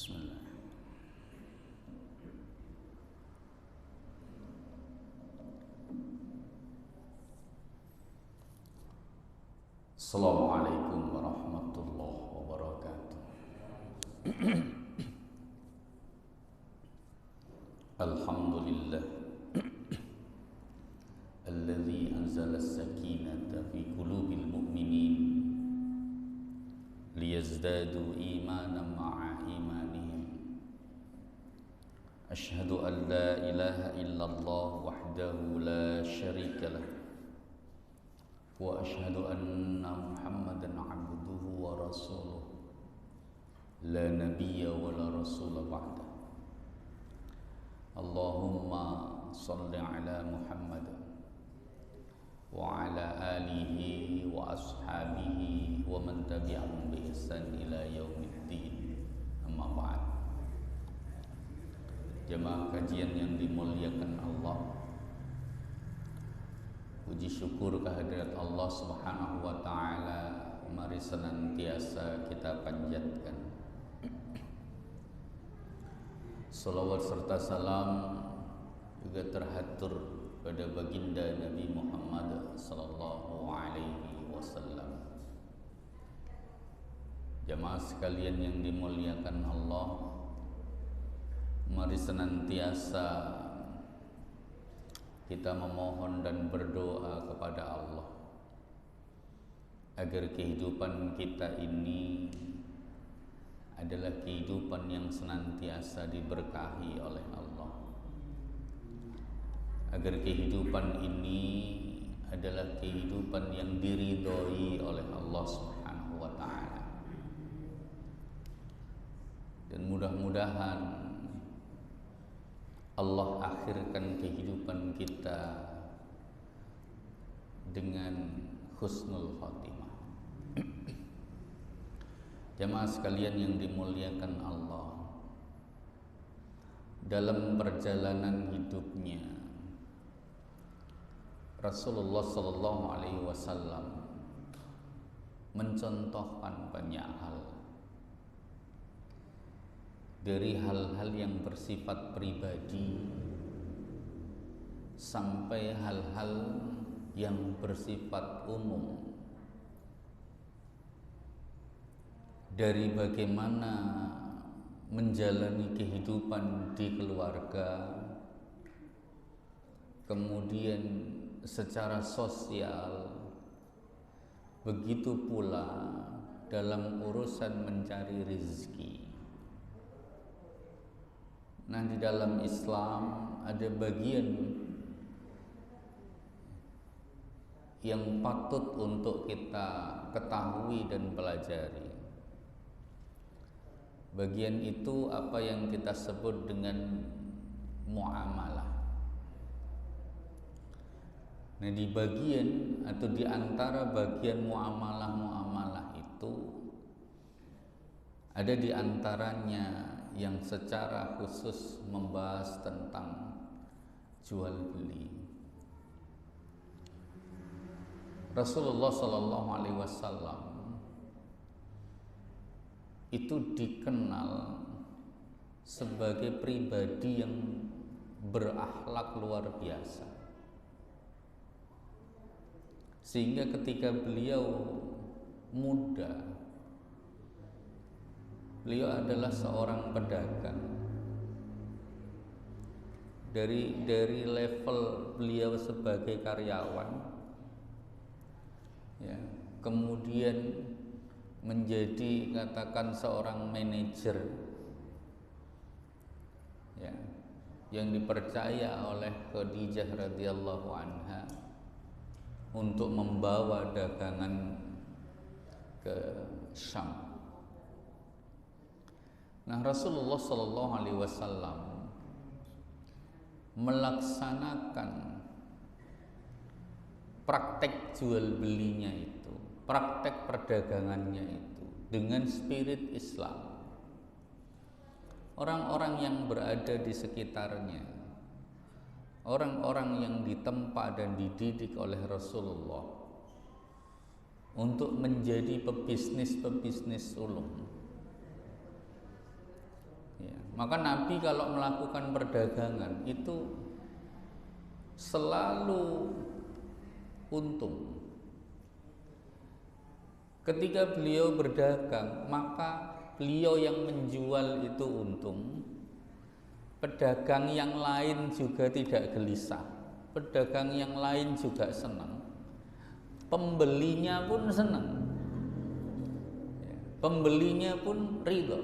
Bismillah. Assalamualaikum warahmatullahi wabarakatuh. Alhamdulillah alladzi anzala as-sakinata fi qulubil mu'minin liyazdadu imanan ma'a imanihim. Ashhadu an la ilaha illallah wahdahu la syarika lah wa ashhadu anna Muhammadan abduhu wa rasuluh la nabiyya wa la rasula ba'da. Allahumma salli ala Muhammad wa ala alihi wa ashabihi wa man tabi'ahum bi ihsan ila yaumiddin. Amma ba'd. Jemaah kajian yang dimuliakan Allah, puji syukur kehadirat Allah Subhanahu wa taala mari senantiasa kita panjatkan. Salawat serta salam juga terhatur pada baginda Nabi Muhammad sallallahu alaihi wasallam. Jamaah sekalian yang dimuliakan Allah, mari senantiasa kita memohon dan berdoa kepada Allah agar kehidupan kita ini adalah kehidupan yang senantiasa diberkahi oleh Allah, agar kehidupan ini adalah kehidupan yang diridhoi oleh Allah Subhanahu wa taala. Dan mudah-mudahan Allah akhirkan kehidupan kita dengan husnul khatimah. Jamaah sekalian yang dimuliakan Allah, dalam perjalanan hidupnya Rasulullah sallallahu alaihi wasallam mencontohkan banyak hal, dari hal-hal yang bersifat pribadi sampai hal-hal yang bersifat umum, dari bagaimana menjalani kehidupan di keluarga, kemudian secara sosial, begitu pula dalam urusan mencari rezeki. Nah, di dalam Islam ada bagian yang patut untuk kita ketahui dan pelajari. Bagian itu apa yang kita sebut dengan muamalah. Nah, di bagian atau di antara bagian muamalah-muamalah itu ada di antaranya yang secara khusus membahas tentang jual beli. Rasulullah Shallallahu Alaihi Wasallam itu dikenal sebagai pribadi yang berakhlak luar biasa, sehingga ketika beliau muda, beliau adalah seorang pedagang. Dari level beliau sebagai karyawan, ya, kemudian menjadi katakan seorang manajer, ya, yang dipercaya oleh Khadijah radhiyallahu anha untuk membawa dagangan ke Syam. Nah, Rasulullah Shallallahu Alaihi Wasallam melaksanakan praktek jual belinya itu, praktek perdagangannya itu dengan spirit Islam. Orang-orang yang berada di sekitarnya, orang-orang yang ditempa dan dididik oleh Rasulullah untuk menjadi pebisnis-pebisnis sulung, Maka Nabi kalau melakukan perdagangan itu selalu untung. Ketika beliau berdagang, maka beliau yang menjual itu untung. Pedagang yang lain juga tidak gelisah. Pedagang yang lain juga senang. Pembelinya pun senang. Pembelinya pun ridho.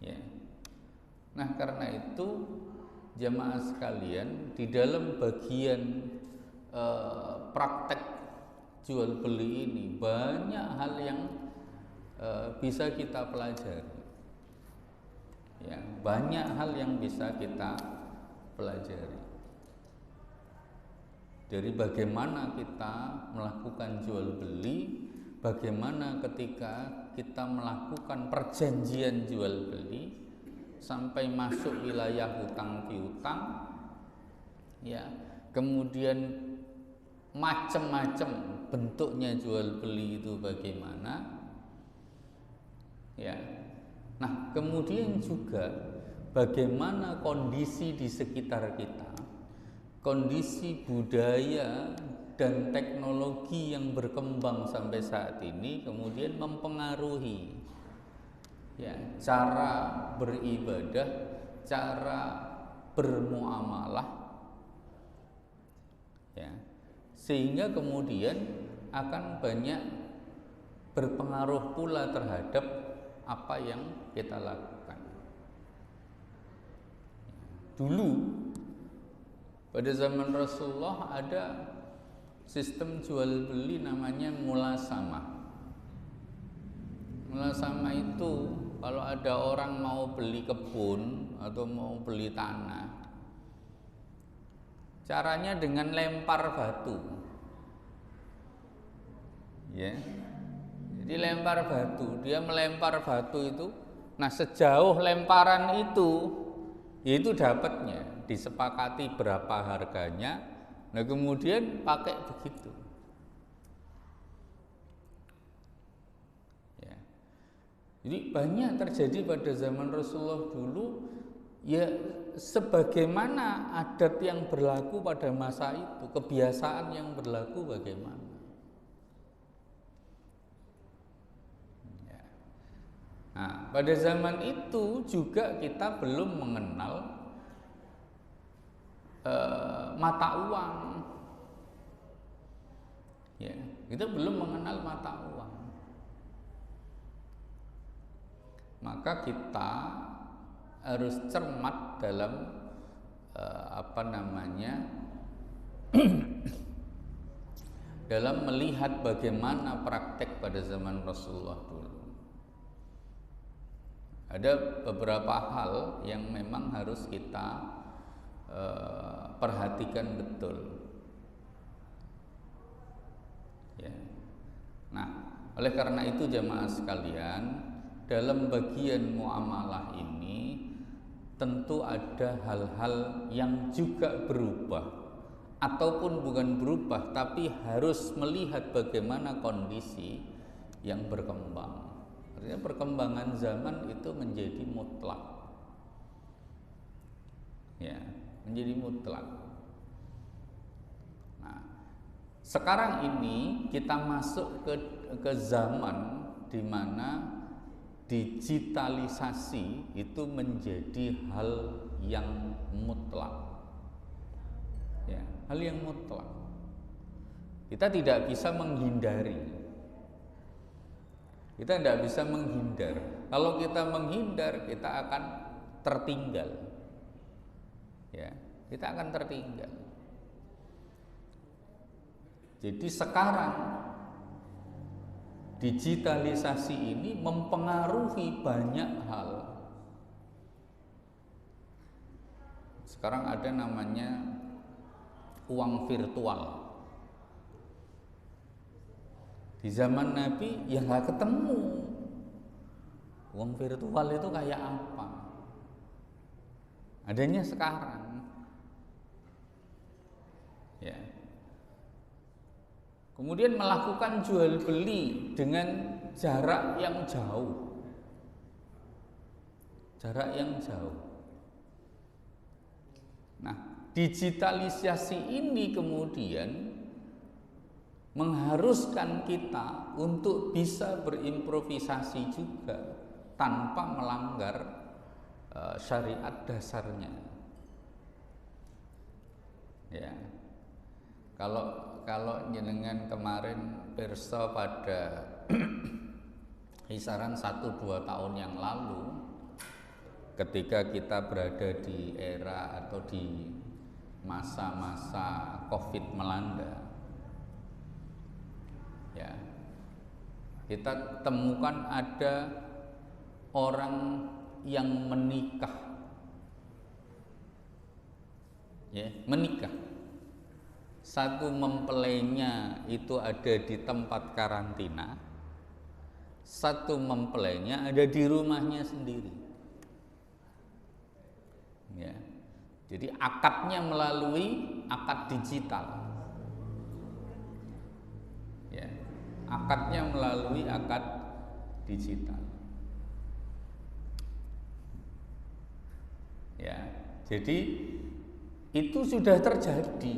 Ya. Nah, karena itu jamaah sekalian, di dalam bagian praktek jual beli ini banyak hal yang bisa kita pelajari. Ya, banyak hal yang bisa kita pelajari. Dari bagaimana kita melakukan jual beli, bagaimana ketika kita melakukan perjanjian jual beli sampai masuk wilayah hutang piutang, ya, kemudian macam-macam bentuknya jual beli itu bagaimana, ya. Nah, kemudian juga bagaimana kondisi di sekitar kita, kondisi budaya dan teknologi yang berkembang sampai saat ini kemudian mempengaruhi, ya, cara beribadah, cara bermuamalah, ya, sehingga kemudian akan banyak berpengaruh pula terhadap apa yang kita lakukan. Dulu pada zaman Rasulullah ada sistem jual beli namanya mulasama. Mulasama itu kalau ada orang mau beli kebun atau mau beli tanah, caranya dengan lempar batu. Ya. Jadi lempar batu, dia melempar batu itu. Nah, sejauh lemparan itu dapatnya, disepakati berapa harganya. Nah, kemudian pakai begitu. Ya. Jadi banyak terjadi pada zaman Rasulullah dulu, ya, sebagaimana adat yang berlaku pada masa itu, kebiasaan yang berlaku bagaimana. Nah, pada zaman itu juga kita belum mengenal mata uang. Ya, kita belum mengenal mata uang. Maka kita harus cermat dalam dalam melihat bagaimana praktek pada zaman Rasulullah dulu. Ada beberapa hal yang memang harus kita perhatikan betul. Ya. Nah, oleh karena itu jamaah sekalian, dalam bagian muamalah ini tentu ada hal-hal yang juga berubah ataupun bukan berubah, tapi harus melihat bagaimana kondisi yang berkembang. Artinya perkembangan zaman itu menjadi mutlak, ya, menjadi mutlak. Nah, sekarang ini kita masuk ke zaman di mana digitalisasi itu menjadi hal yang mutlak, ya, hal yang mutlak. Kita tidak bisa menghindari. Kita tidak bisa menghindar. Kalau kita menghindar, kita akan tertinggal. Ya, kita akan tertinggal. Jadi sekarang digitalisasi ini mempengaruhi banyak hal. Sekarang ada namanya uang virtual. Di zaman Nabi ya nggak ketemu uang virtual itu kayak apa. Adanya sekarang. Ya. Kemudian melakukan jual beli dengan jarak yang jauh. jarak yang jauh. Nah, digitalisasi ini kemudian mengharuskan kita untuk bisa berimprovisasi juga tanpa melanggar syariat dasarnya. Ya, kalau jenengan kemarin pirsa pada kisaran 1-2 tahun yang lalu, ketika kita berada di era atau di masa-masa COVID melanda, ya, kita temukan ada orang yang menikah, ya, menikah. Satu mempelainya itu ada di tempat karantina, satu mempelainya ada di rumahnya sendiri. Ya, jadi akadnya melalui akad digital. Ya, akadnya melalui akad digital. Ya, jadi itu sudah terjadi.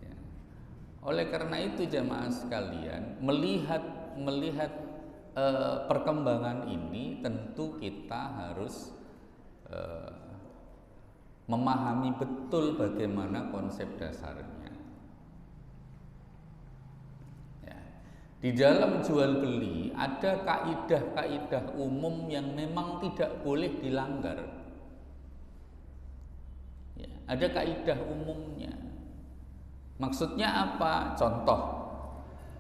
Ya. Oleh karena itu jamaah sekalian, melihat perkembangan ini tentu kita harus memahami betul bagaimana konsep dasarnya. Ya. Di dalam jual beli ada kaidah-kaidah umum yang memang tidak boleh dilanggar. Ya, ada kaidah umumnya. Maksudnya apa? Contoh,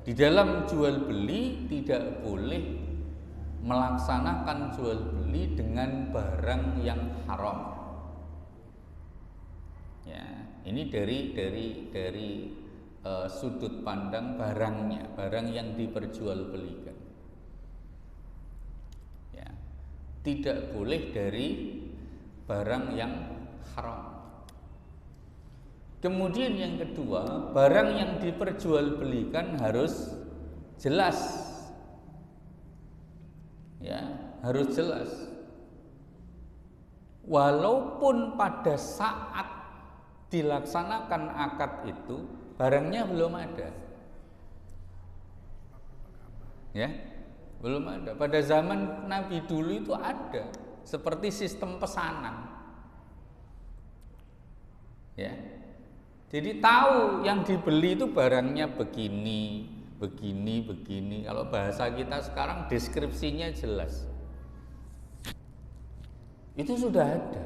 di dalam jual beli tidak boleh melaksanakan jual beli dengan barang yang haram. Ya, ini dari sudut pandang barangnya, barang yang diperjualbelikan. Ya, tidak boleh dari barang yang haram. Kemudian yang kedua, barang yang diperjualbelikan harus jelas. Ya, harus jelas. Walaupun pada saat dilaksanakan akad itu barangnya belum ada. Ya, belum ada. Pada zaman Nabi dulu itu ada, seperti sistem pesanan. Ya. Jadi tahu yang dibeli itu barangnya begini. Kalau bahasa kita sekarang deskripsinya jelas. Itu sudah ada.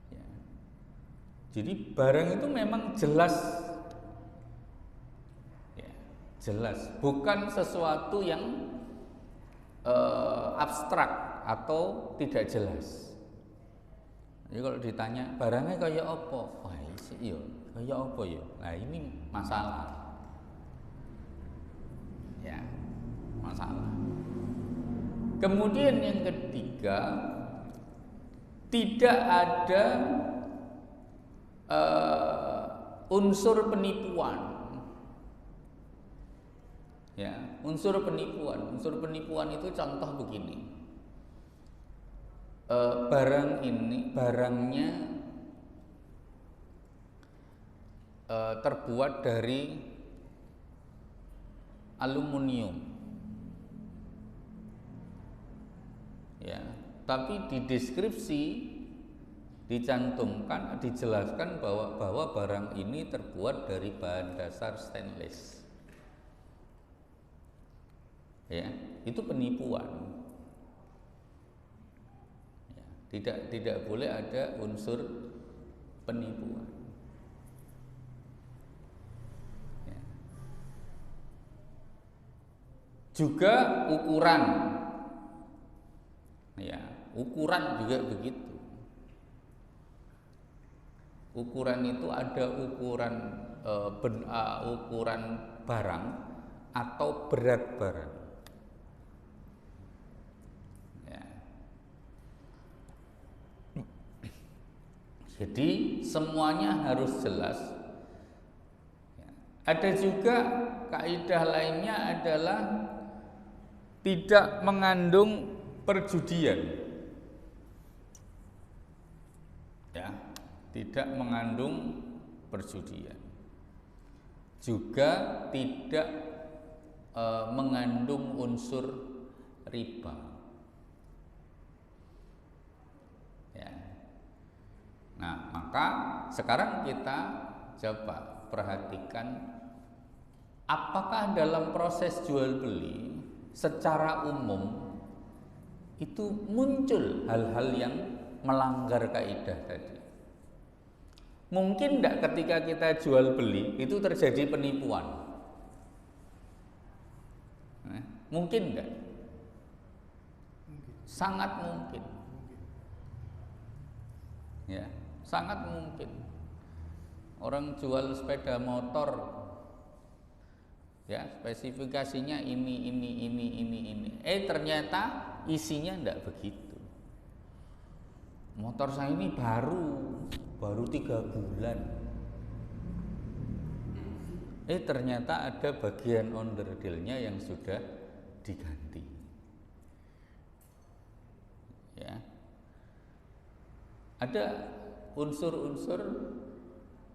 Ya. Jadi barang itu memang jelas. Ya, jelas. Bukan sesuatu yang abstrak atau tidak jelas. Jadi kalau ditanya barangnya kayak apa? Wah, iya, kayak apa ya? Nah, ini masalah. Ya, masalah. Kemudian yang ketiga, tidak ada unsur penipuan. Ya, unsur penipuan. Unsur penipuan itu contoh begini. Barangnya terbuat dari aluminium, ya, tapi di deskripsi dijelaskan bahwa barang ini terbuat dari bahan dasar stainless. Ya, itu penipuan. Tidak boleh ada unsur penipuan. Ya. Juga ukuran, ya, ukuran juga begitu. Ukuran itu ada ukuran barang atau berat barang. Jadi semuanya harus jelas. Ada juga kaidah lainnya adalah tidak mengandung perjudian. Ya, tidak mengandung perjudian. Juga tidak mengandung unsur riba. Ya. Nah, maka sekarang kita coba perhatikan apakah dalam proses jual beli secara umum itu muncul hal-hal yang melanggar kaidah tadi. Mungkin tidak ketika kita jual beli itu terjadi penipuan? Mungkin enggak? Sangat mungkin. Ya, sangat mungkin. Orang jual sepeda motor, ya spesifikasinya ini. Ternyata isinya enggak begitu. Motor saya ini baru 3 bulan. Ternyata ada bagian onderdilnya yang sudah diganti. Ya. Ada unsur-unsur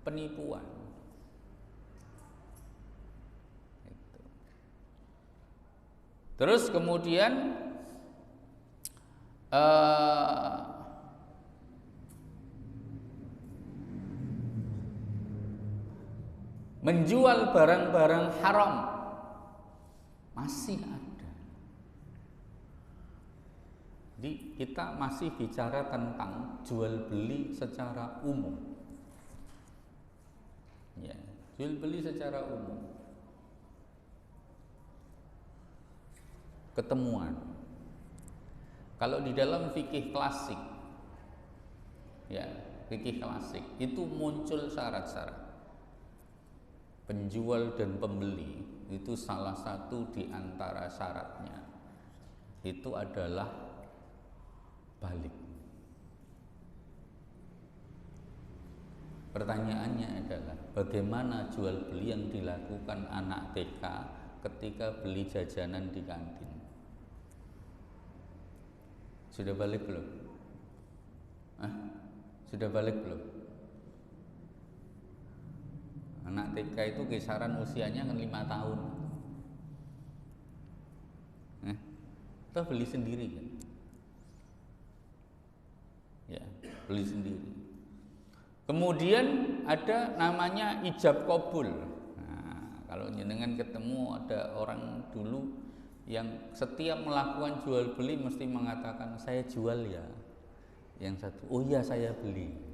penipuan. Itu. Terus kemudian menjual barang-barang haram masih ada. Jadi kita masih bicara tentang jual beli secara umum. Ya, jual beli secara umum. Ketemuan. Kalau di dalam fikih klasik, ya, fikih klasik itu muncul syarat-syarat. Penjual dan pembeli itu salah satu di antara syaratnya itu adalah balik. Pertanyaannya adalah bagaimana jual beli yang dilakukan anak TK ketika beli jajanan di kantin? Sudah balik belum? Sudah balik belum? Anak TK itu kisaran usianya kan 5 tahun. Kita beli sendiri kan? Ya, beli sendiri. Kemudian ada namanya ijab kabul. Nah, kalau jenengan ketemu ada orang dulu yang setiap melakukan jual beli mesti mengatakan saya jual ya. Yang satu, oh iya saya beli.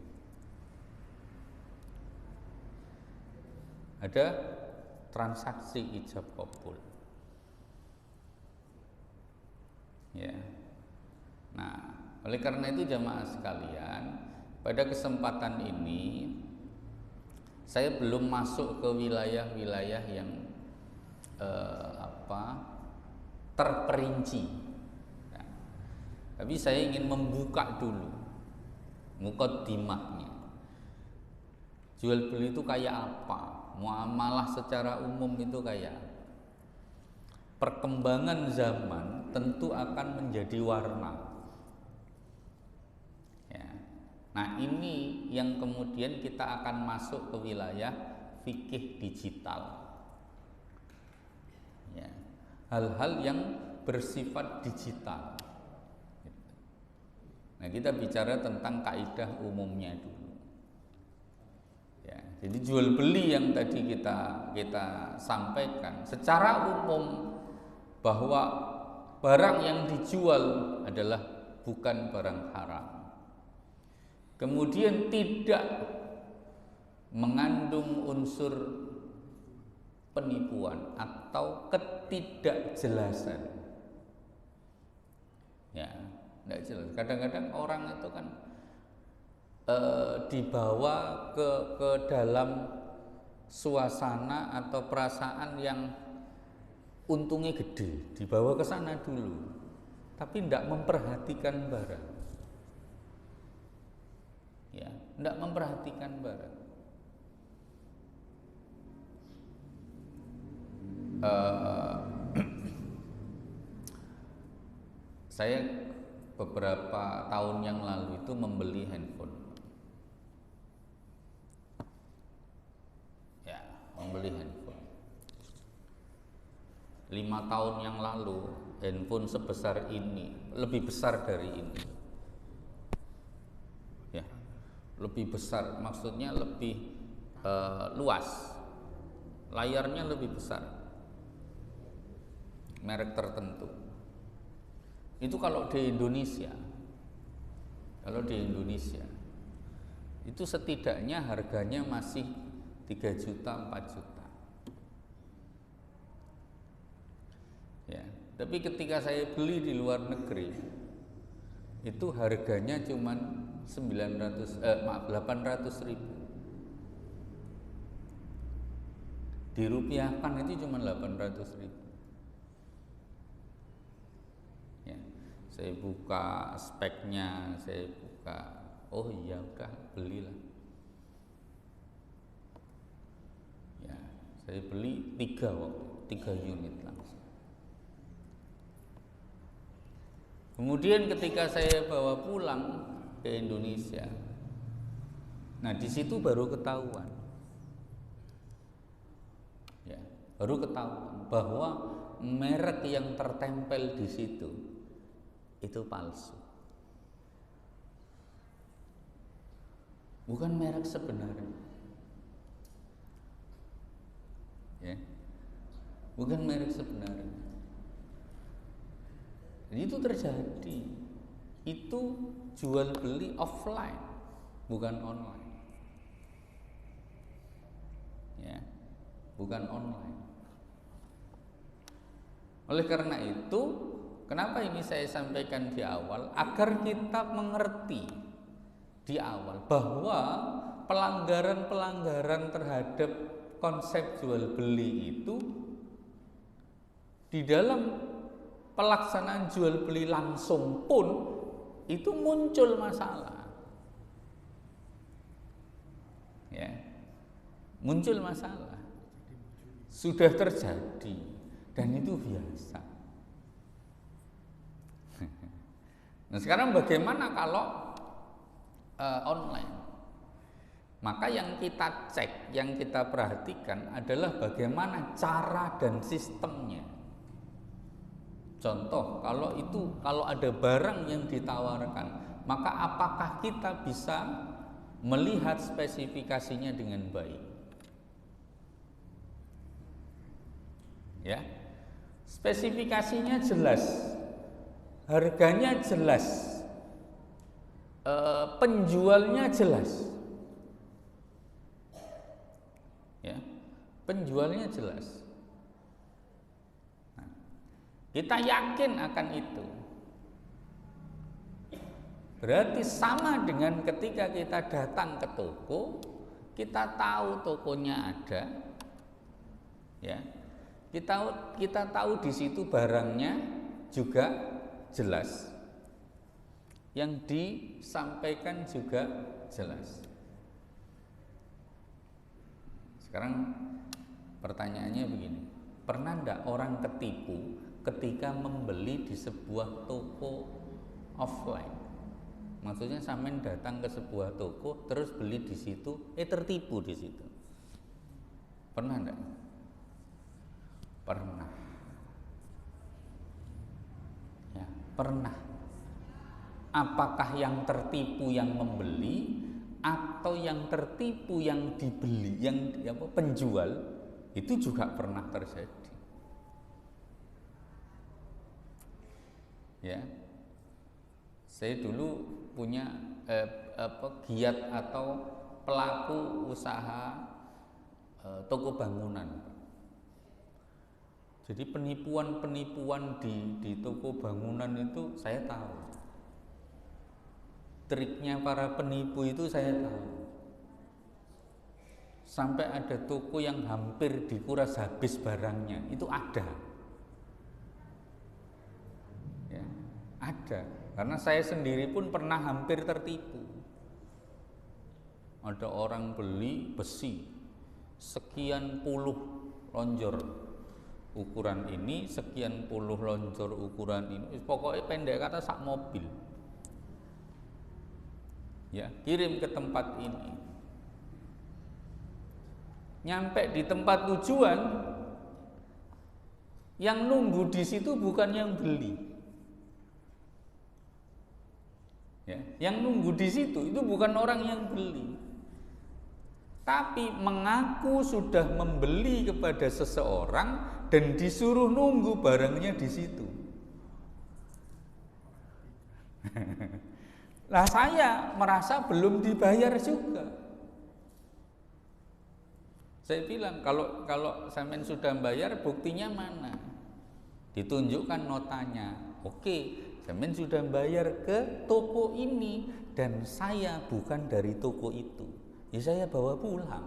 Ada transaksi ijab kabul. Ya. Nah, oleh karena itu jamaah sekalian, pada kesempatan ini saya belum masuk ke wilayah-wilayah yang terperinci. Ya. Tapi saya ingin membuka dulu mukaddimahnya. Jual beli itu kayak apa? Muamalah secara umum itu kayak apa? Perkembangan zaman tentu akan menjadi warna. Ya. Nah, ini yang kemudian kita akan masuk ke wilayah fikih digital. Ya. Hal-hal yang bersifat digital. Nah, kita bicara tentang kaidah umumnya dulu. Ya, jadi jual beli yang tadi kita sampaikan secara umum bahwa barang yang dijual adalah bukan barang haram. Kemudian tidak mengandung unsur penipuan atau ketidakjelasan. Ya, tidak jelas. Kadang-kadang orang itu kan dibawa ke dalam suasana atau perasaan yang untungnya gede, dibawa ke sana dulu, tapi tidak memperhatikan barang. Ya, tidak memperhatikan barang. eh, saya beberapa tahun yang lalu itu membeli handphone. Ya, membeli handphone. 5 tahun yang lalu handphone sebesar ini, lebih besar dari ini. Ya, lebih besar, maksudnya lebih luas. Layarnya lebih besar. Merek tertentu. Itu kalau di Indonesia, itu setidaknya harganya masih 3 juta, 4 juta. Ya, tapi ketika saya beli di luar negeri, itu harganya cuma 800 ribu. Dirupiahkan itu cuma 800 ribu. Ya, saya buka speknya, saya buka, oh iya udah belilah. Ya, saya beli 3 unit langsung. Kemudian ketika saya bawa pulang ke Indonesia, nah di situ baru ketahuan, ya, baru ketahuan bahwa merek yang tertempel di situ itu palsu, bukan merek sebenarnya, ya, bukan merek sebenarnya. Jadi itu terjadi, itu jual beli offline, bukan online, ya, bukan online. Oleh karena itu, kenapa ini saya sampaikan di awal, agar kita mengerti di awal bahwa pelanggaran-pelanggaran terhadap konsep jual beli itu di dalam pelaksanaan jual beli langsung pun itu muncul masalah, ya, muncul masalah, sudah terjadi dan itu biasa. Nah sekarang bagaimana kalau online? Maka yang kita cek, yang kita perhatikan adalah bagaimana cara dan sistemnya. Contoh, kalau ada barang yang ditawarkan, maka apakah kita bisa melihat spesifikasinya dengan baik? Ya, spesifikasinya jelas, harganya jelas, penjualnya jelas, ya, penjualnya jelas. Kita yakin akan itu. Berarti sama dengan ketika kita datang ke toko, kita tahu tokonya ada, ya. Kita tahu di situ barangnya juga jelas. Yang disampaikan juga jelas. Sekarang pertanyaannya begini, pernah enggak orang ketipu ketika membeli di sebuah toko offline? Maksudnya sampean datang ke sebuah toko terus beli di situ, tertipu di situ. Pernah enggak? Pernah. Ya, pernah. Apakah yang tertipu yang membeli atau yang tertipu yang dibeli, yang penjual, itu juga pernah terjadi. Ya, saya dulu punya giat atau pelaku usaha toko bangunan. Jadi penipuan di toko bangunan itu saya tahu. Triknya para penipu itu saya tahu. Sampai ada toko yang hampir dikuras habis barangnya, itu ada. Ya, ada. Karena saya sendiri pun pernah hampir tertipu. Ada orang beli besi sekian puluh lonjor, ukuran ini, sekian puluh lonjor ukuran ini, pokoknya pendek kata sak mobil. Ya, kirim ke tempat ini. Nyampe di tempat tujuan, yang nunggu di situ bukan yang beli. Ya, yang nunggu di situ itu bukan orang yang beli, tapi mengaku sudah membeli kepada seseorang dan disuruh nunggu barangnya di situ. Lah saya merasa belum dibayar juga. Saya bilang kalau sampean sudah bayar, buktinya mana? Ditunjukkan notanya. Oke, sampean sudah bayar ke toko ini dan saya bukan dari toko itu. Ya saya bawa pulang.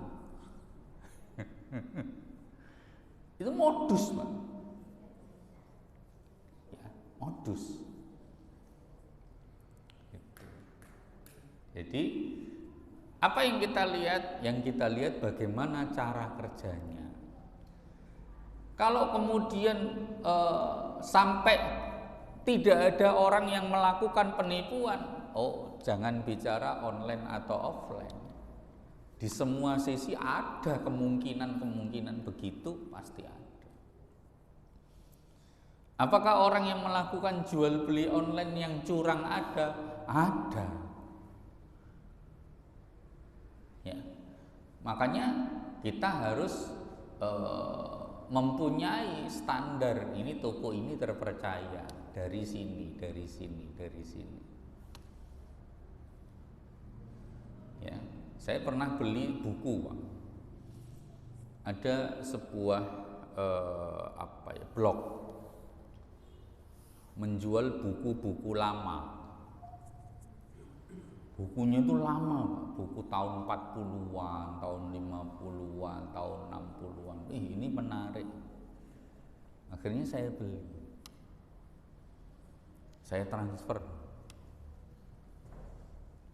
Itu modus, Pak. Ya, modus. Jadi apa yang kita lihat? Yang kita lihat bagaimana cara kerjanya. Kalau kemudian sampai tidak ada orang yang melakukan penipuan, oh jangan bicara online atau offline. Di semua sisi ada kemungkinan begitu, pasti ada. Apakah orang yang melakukan jual beli online yang curang ada? Ada. Ya. Makanya kita harus mempunyai standar, ini toko ini terpercaya, dari sini. Ya. Saya pernah beli buku, Pak. Ada sebuah blog menjual buku-buku lama. Bukunya itu lama, Pak. Buku tahun 40-an, tahun 50-an, tahun 60-an. Ini menarik. Akhirnya saya beli. Saya transfer.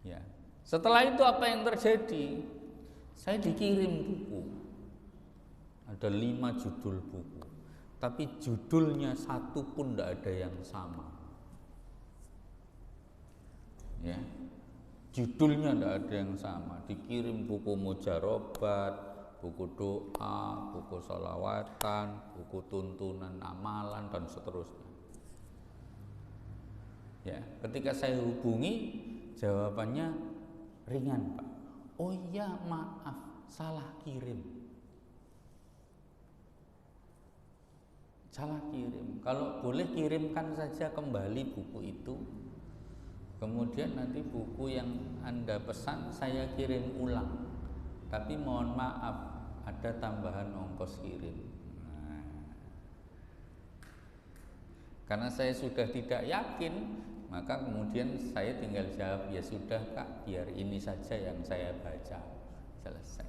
Ya. Setelah itu apa yang terjadi? Saya dikirim buku. Ada 5 judul buku. Tapi judulnya satu pun tidak ada yang sama. Ya. Judulnya tidak ada yang sama. Dikirim buku mujarobat, buku doa, buku sholawatan, buku tuntunan amalan, dan seterusnya. Ya, ketika saya hubungi, jawabannya ringan, Pak. Oh iya, maaf, salah kirim. Salah kirim. Kalau boleh kirimkan saja kembali buku itu. Kemudian nanti buku yang Anda pesan saya kirim ulang. Tapi mohon maaf, ada tambahan ongkos kirim. Karena saya sudah tidak yakin, maka kemudian saya tinggal jawab, ya sudah Kak, biar ini saja yang saya baca. Selesai.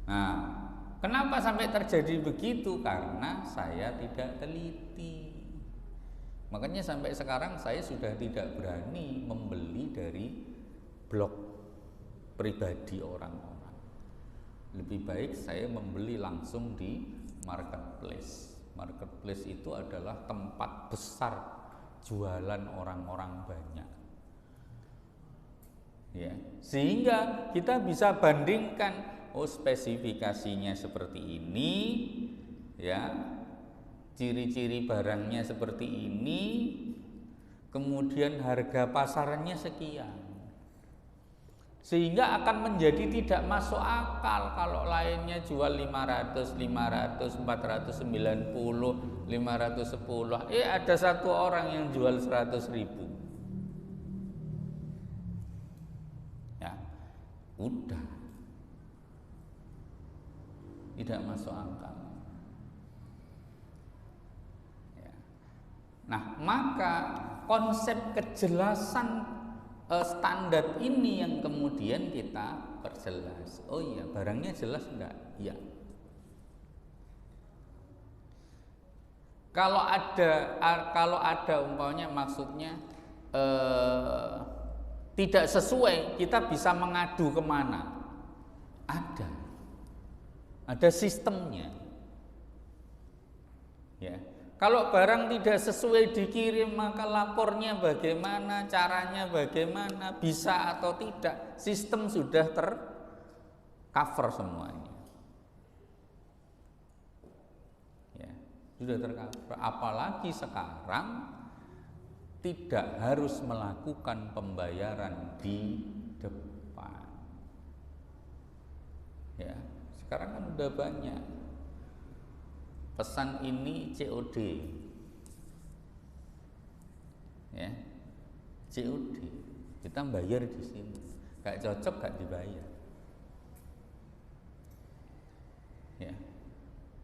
Nah, kenapa sampai terjadi begitu? Karena saya tidak teliti. Makanya sampai sekarang saya sudah tidak berani membeli dari blog pribadi orang-orang. Lebih baik saya membeli langsung di marketplace. Marketplace itu adalah tempat besar jualan orang-orang banyak. Ya, sehingga kita bisa bandingkan, oh spesifikasinya seperti ini, ya. Ciri-ciri barangnya seperti ini, kemudian harga pasarnya sekian. Sehingga akan menjadi tidak masuk akal kalau lainnya jual 500, 490, 510. Ada satu orang yang jual 100.000. Ya, udah. Tidak masuk akal. Nah, maka konsep kejelasan standar ini yang kemudian kita perjelas. Oh iya, barangnya jelas enggak? Iya. Kalau ada umpamanya maksudnya tidak sesuai, kita bisa mengadu kemana? Ada. ada sistemnya. Ya. Kalau barang tidak sesuai dikirim, maka lapornya bagaimana, caranya bagaimana, bisa atau tidak, sistem sudah tercover semuanya. Ya, sudah tercover. Apalagi sekarang tidak harus melakukan pembayaran di depan. Ya, sekarang kan udah banyak pesan ini COD, ya, COD, kita bayar di sini, gak cocok gak dibayar, ya,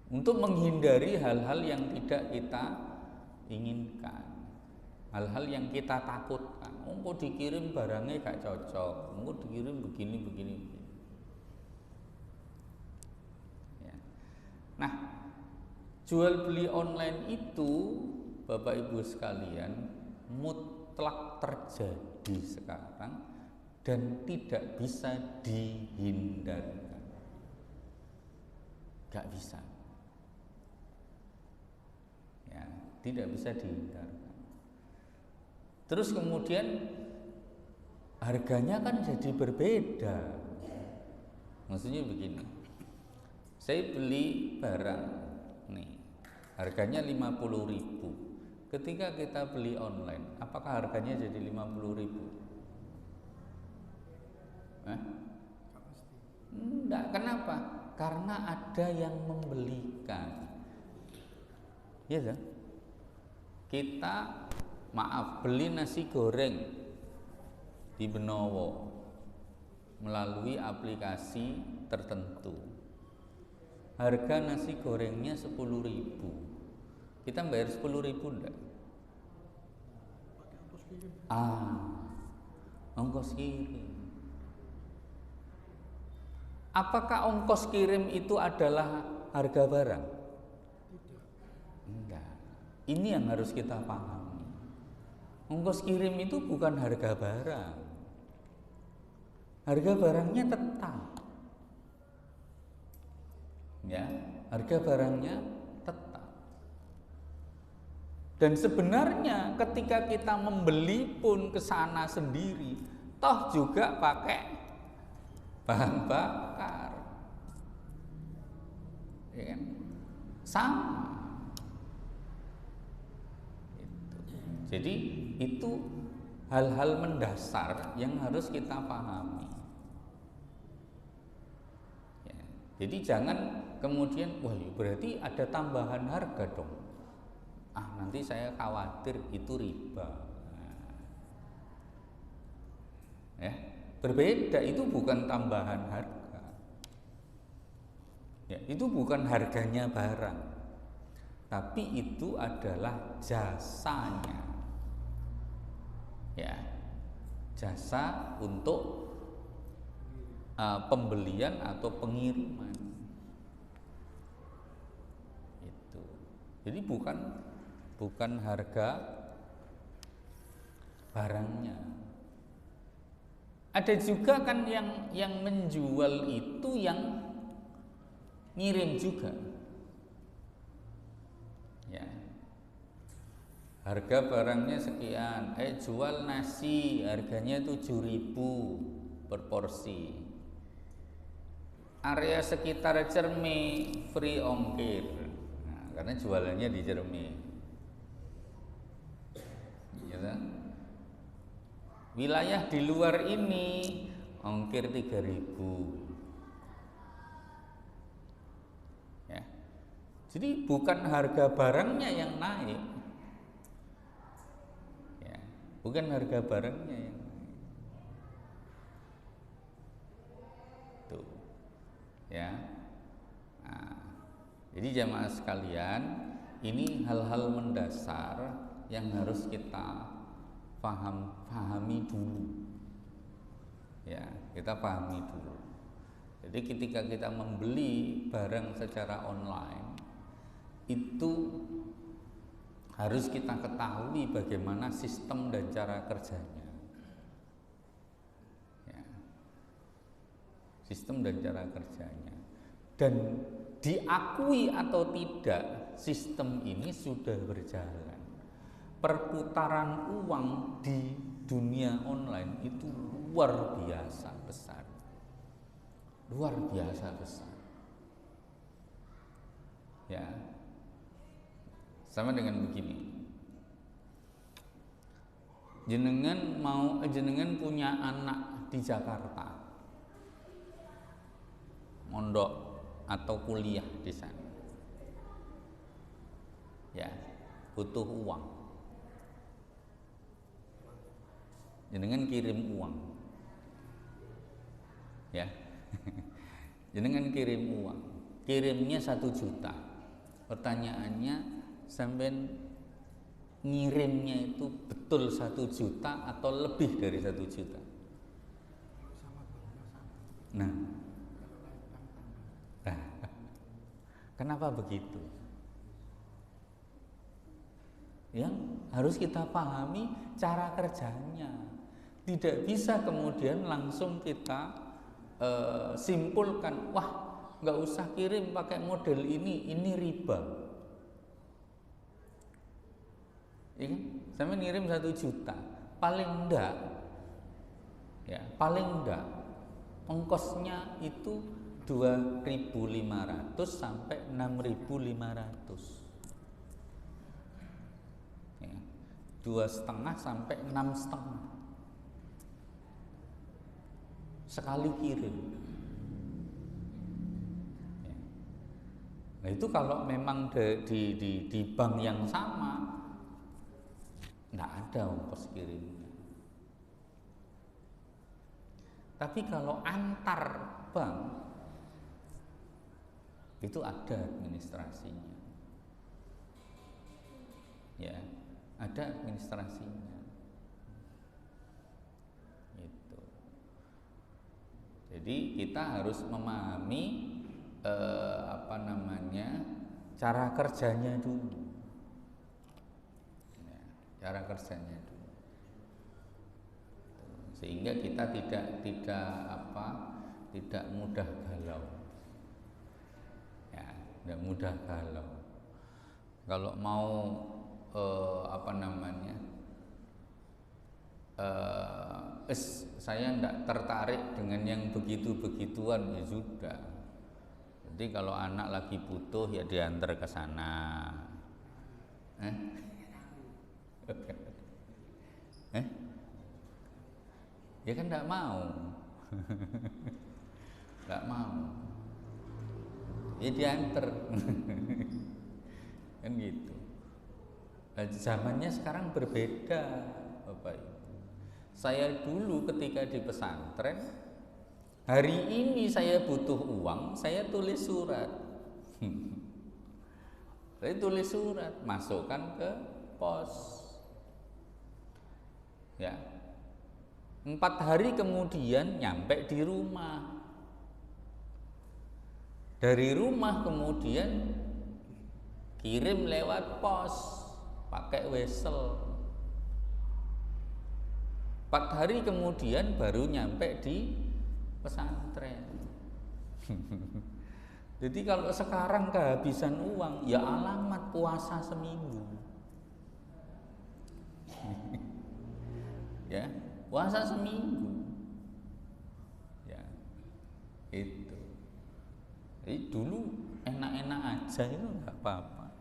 untuk menghindari hal-hal yang tidak kita inginkan, hal-hal yang kita takutkan. Kok dikirim barangnya gak cocok, kok dikirim begini. Ya. Nah, jual beli online itu Bapak Ibu sekalian mutlak terjadi sekarang dan tidak bisa dihindarkan. Gak bisa. Ya, tidak bisa dihindarkan. Terus kemudian harganya kan jadi berbeda. Maksudnya begini. Saya beli barang nih, harganya 50.000. Ketika kita beli online, apakah harganya jadi 50.000? Enggak, kenapa? Karena ada yang membelikan. Ya kan? Kita beli nasi goreng di Benowo melalui aplikasi tertentu. Harga nasi gorengnya 10.000. Kita bayar 10.000 enggak? Ongkos kirim. Apakah ongkos kirim itu adalah harga barang? Enggak. Ini yang harus kita pahami. Ongkos kirim itu bukan harga barang. Harga barangnya tetap. Ya, harga barangnya tetap. Dan sebenarnya ketika kita membeli pun ke sana sendiri, toh juga pakai bahan bakar, ya kan? Sama. Jadi itu hal-hal mendasar yang harus kita pahami. Ya, jadi jangan kemudian, wah berarti ada tambahan harga dong. Nanti saya khawatir itu riba. Ya, berbeda, itu bukan tambahan harga. Ya, itu bukan harganya barang, tapi itu adalah jasanya. Ya, jasa untuk pembelian atau pengiriman. Itu. Jadi bukan harga barangnya. Ada juga kan yang menjual itu yang ngirim juga. Ya. Harga barangnya sekian, jual nasi harganya 7.000 per porsi. Area sekitar Cermi free ongkir. Nah, karena jualannya di Cermi. Gitu. Wilayah di luar ini ongkir 3.000. Ya. Jadi bukan harga barangnya yang naik. Ya, bukan harga barangnya yang naik. Tuh. Ya. Nah, jadi jamaah sekalian, ini hal-hal mendasar yang harus kita pahami dulu. Ya, kita pahami dulu. Jadi ketika kita membeli barang secara online, itu harus kita ketahui bagaimana sistem dan cara kerjanya. Ya. Sistem dan cara kerjanya. Dan diakui atau tidak, sistem ini sudah berjalan. Perputaran uang di dunia online itu luar biasa besar. Luar biasa besar. Ya. Sama dengan begini. Jenengan punya anak di Jakarta. Mondok atau kuliah di sana. Ya, butuh uang. Jenengan kirim uang. Ya. Jenengan kirim uang. Kirimnya 1 juta. Pertanyaannya, sampean ngirimnya itu betul 1 juta atau lebih dari 1 juta? Nah, kenapa begitu? Yang harus kita pahami cara kerjanya. Tidak bisa kemudian langsung kita simpulkan, wah nggak usah kirim pakai model ini riba. Ya kan? Saya ngirim 1 juta, paling enggak, ya paling enggak ongkosnya itu 2.500 sampai 6.500. Ya, 2,5 sampai 6,5 sekali kirim. Ya. Nah itu kalau memang di bank yang sama, nggak ada ongkos kirimnya. Tapi kalau antar bank itu ada administrasinya. Ya, ada administrasinya. Gitu. Jadi kita harus memahami cara kerjanya dulu. Ya, cara kerjanya dulu. Sehingga kita tidak mudah galau. Ya, tidak mudah galau. Kalau mau saya tidak tertarik dengan yang begitu-begituan, ya sudah. Jadi kalau anak lagi butuh ya diantar ke sana. Ya kan tidak mau. Tidak mau. Ya diantar. Kan gitu. Nah, zamannya sekarang berbeda, Bapak Ibu. Saya dulu ketika di pesantren, hari ini saya butuh uang, saya tulis surat. Saya tulis surat, masukkan ke pos. Ya. 4 hari kemudian nyampe di rumah. Dari rumah kemudian kirim lewat pos pakai wesel. 4 hari kemudian baru nyampe di pesantren. Jadi kalau sekarang kehabisan uang, ya alamat puasa seminggu. Ya, puasa seminggu. Ya, itu. Jadi dulu enak-enak aja itu nggak apa-apa.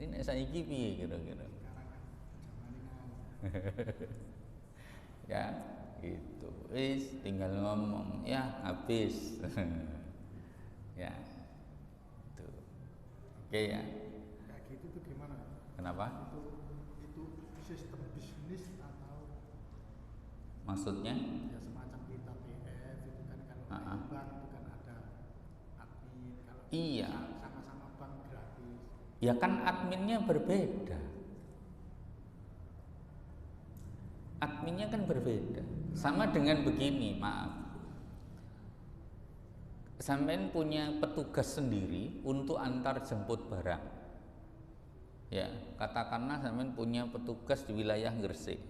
Ini saiki piye kira-kira? Ya, gitu. Tinggal ngomong, ya habis. Ya, itu. Oke ya. Kayak gitu tuh gimana? Kenapa? Itu sistem bisnis atau Maksudnya? ya semacam kita PF itu kan kalau bank itu kan ada admin, kalau iya. Sama-sama bank gratis. Ya kan adminnya berbeda. Adminnya kan berbeda. Sama dengan begini, maaf. Sampean punya petugas sendiri untuk antar jemput barang. Ya, katakanlah sampean punya petugas di wilayah Gresik.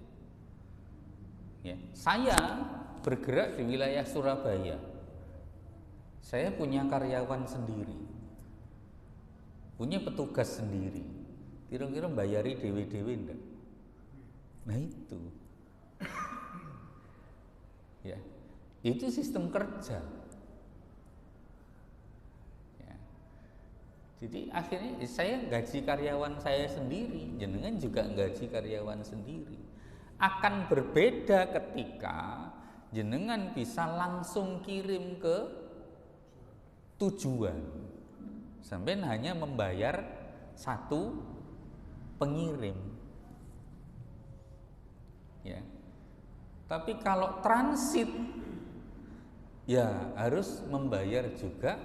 Ya, saya bergerak di wilayah Surabaya. Saya punya karyawan sendiri, punya petugas sendiri, kira-kira bayari dewe-dewe enggak? Nah itu ya, itu sistem kerja ya. Jadi akhirnya saya gaji karyawan saya sendiri, jenengan juga gaji karyawan sendiri. Akan berbeda ketika jenengan bisa langsung kirim ke tujuan, sampai hanya membayar satu pengirim ya. Tapi kalau transit ya harus membayar juga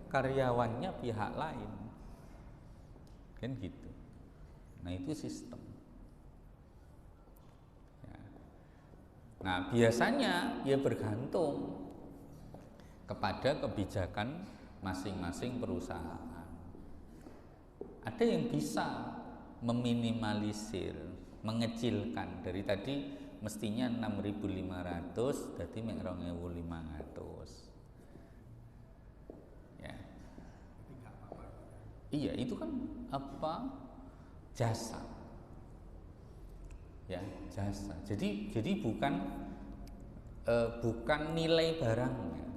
karyawannya pihak lain, kan gitu. Nah itu sistem ya. Nah biasanya ya bergantung kepada kebijakan masing-masing perusahaan. Ada yang bisa meminimalisir, mengecilkan dari tadi mestinya 6.500 jadi 2.500 ya. Iya itu kan apa, jasa ya, jasa. Jadi bukan nilai barangnya.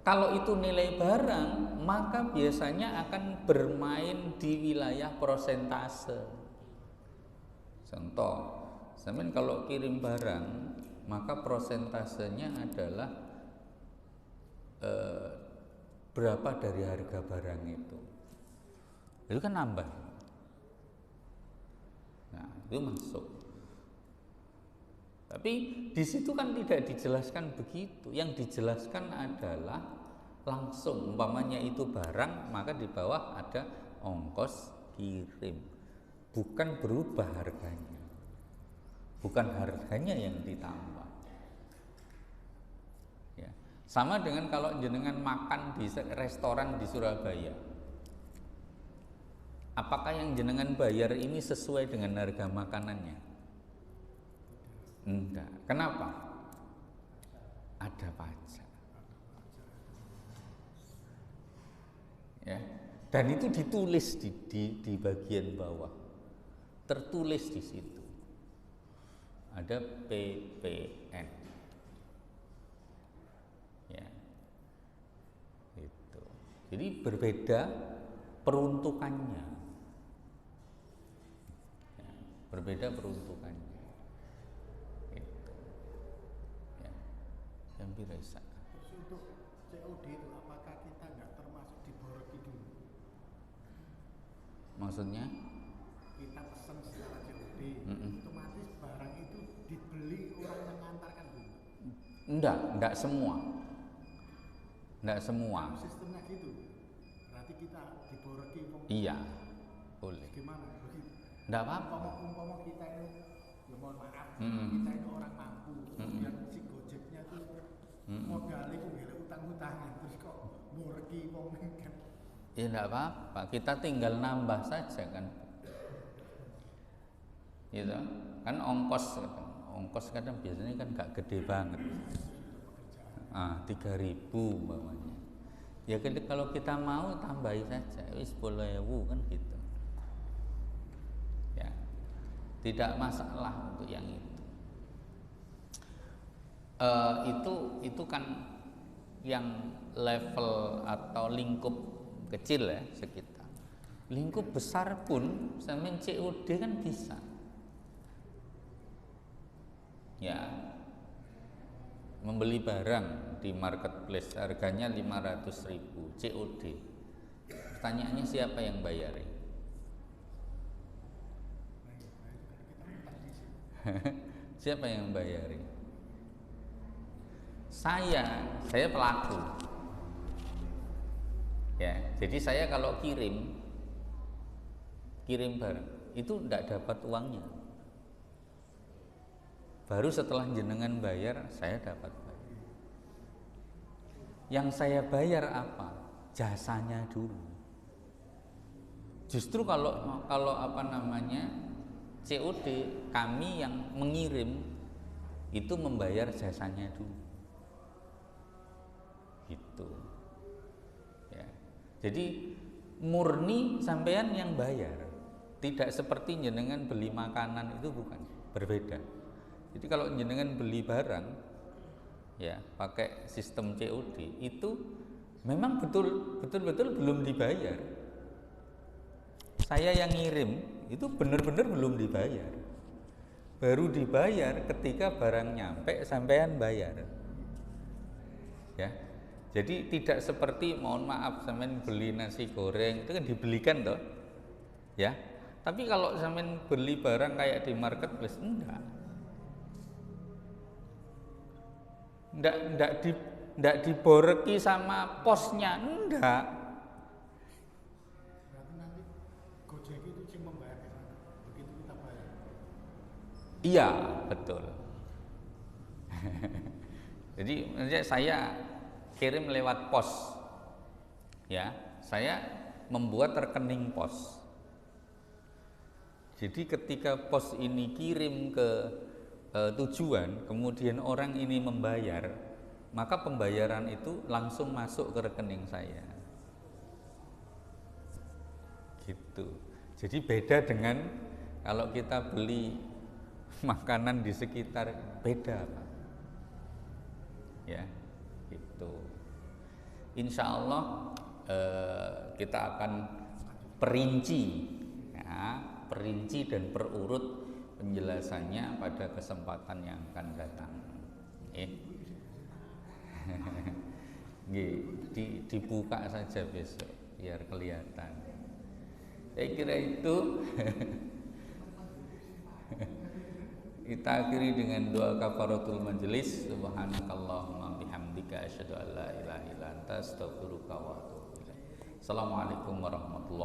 Kalau itu nilai barang, maka biasanya akan bermain di wilayah prosentase. Contoh, sampean kalau kirim barang, maka prosentasenya adalah berapa dari harga barang itu kan nambah. Nah, itu masuk. Tapi di situ kan tidak dijelaskan begitu. Yang dijelaskan adalah langsung, umpamanya itu barang, maka di bawah ada ongkos kirim. Bukan berubah harganya. Bukan harganya yang ditambah. Ya. Sama dengan kalau jenengan makan di restoran di Surabaya. Apakah yang jenengan bayar ini sesuai dengan harga makanannya? Enggak. Kenapa? Ada pajak. Ya. Dan itu ditulis di bagian bawah. Tertulis di situ. Ada PPN. Ya. Itu. Jadi berbeda peruntukannya. Ya. Berbeda peruntukannya. Yang bisa. Terus untuk COD itu apakah kita nggak termasuk diboroki dulu? Maksudnya? Kita pesan secara COD, otomatis barang itu dibeli orang yang mengantarkan dulu. Enggak semua. Enggak semua. Sistemnya gitu. Berarti kita diboroki. Iya, boleh. Gimana? Begitu. Enggak apa-apa. Umpama kita ini, ya mohon maaf, kita ini orang mampu, kemudian si Gojeknya itu modalnya kok gila utang-utangan, terus kok borki wong kan. Ya enggak apa-apa, kita tinggal nambah saja kan. Gitu. Kan ongkos kadang biasanya kan gak gede banget. 3.000 umpamanya. Ya kalau kita mau tambahi saja, wis 10.000 kan gitu. Ya. Tidak masalah untuk yang itu. Itu kan yang level atau lingkup kecil ya sekitar. Lingkup besar pun sampai COD kan bisa. Ya. Membeli barang di marketplace harganya 500.000 COD. Pertanyaannya siapa yang bayarin? Siapa yang bayarin? Saya pelaku. Ya, jadi saya kalau kirim barang itu tidak dapat uangnya. Baru setelah jenengan bayar, saya dapat bayar. Yang saya bayar apa? Jasanya dulu. Justru kalau COD, kami yang mengirim itu membayar jasanya dulu. Gitu. Jadi murni sampean yang bayar. Tidak seperti jenengan beli makanan itu, bukan, berbeda. Jadi kalau jenengan beli barang ya pakai sistem COD itu memang betul-betul belum dibayar. Saya yang ngirim itu benar-benar belum dibayar. Baru dibayar ketika barang nyampe sampean bayar. Ya. Jadi tidak seperti, mohon maaf, sampean beli nasi goreng itu kan dibelikan toh. Ya. Tapi kalau sampean beli barang kayak di marketplace, enggak diboreki sama posnya, enggak. Berarti nanti Gojek itu sih membayar ke sana, begitu kita bayar. Iya, betul. Jadi saya kirim lewat pos. Ya, saya membuat rekening pos. Jadi ketika pos ini kirim ke tujuan, kemudian orang ini membayar, maka pembayaran itu langsung masuk ke rekening saya. Gitu. Jadi beda dengan kalau kita beli makanan di sekitar, beda, Pak. Ya, gitu. Insya Allah kita akan perinci, ya, perinci dan perurut penjelasannya pada kesempatan yang akan datang. Dibuka saja besok biar kelihatan. Saya kira itu. Kita akhiri dengan doa kafaratul majelis. Subhanakallahumma bihamdika asyhadu an la ilaha illa anta astaghfiruka wa atubu ilaik. Assalamualaikum warahmatullahi wabarakatuh.